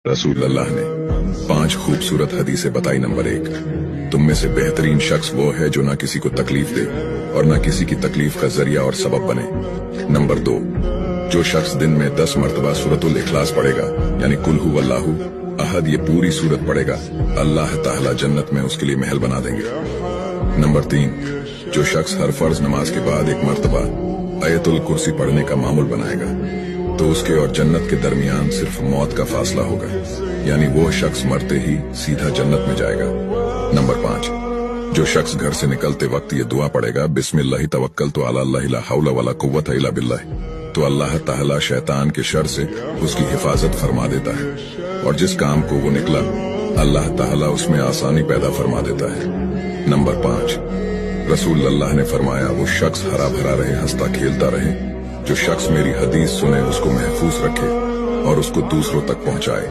रसूल अल्लाह ने 5 खूबसूरत हदीसें बताई। नंबर 1, तुम में से बेहतरीन शख्स वो है जो ना किसी को तकलीफ दे और ना किसी की तकलीफ का जरिया और सबब बने। नंबर 2, जो शख्स दिन में 10 मरतबा सूरतुल इखलास पढ़ेगा यानी कुल हु वल्लाहु अहद, ये पूरी सूरत पढ़ेगा, अल्लाह ताला जन्नत में उसके लिए महल बना देंगे। नंबर 3, जो शख्स हर फर्ज नमाज के बाद 1 मरतबा आयतुल कुर्सी पढ़ने का मामूल बनाएगा तो उसके और जन्नत के दरमियान सिर्फ मौत का फासला होगा, यानी वो शख्स मरते ही सीधा जन्नत में जाएगा। नंबर 5, जो शख्स घर से निकलते वक्त ये दुआ पढ़ेगा, बिस्मिल्लाहि तवक्कलतु अला अल्लाह ला हौला वला कुव्वता इल्ला बिल्लाह, तो अल्लाह ताला शैतान के शर से उसकी हिफाजत फरमा देता है और जिस काम को वो निकला अल्लाह ताला उसमें आसानी पैदा फरमा देता है। नंबर 5, रसूल अल्लाह ने फरमाया, वो शख्स हरा भरा रहे, हंसता खेलता रहे, जो शख्स मेरी हदीस सुने उसको महफूज रखे और उसको दूसरों तक पहुंचाए।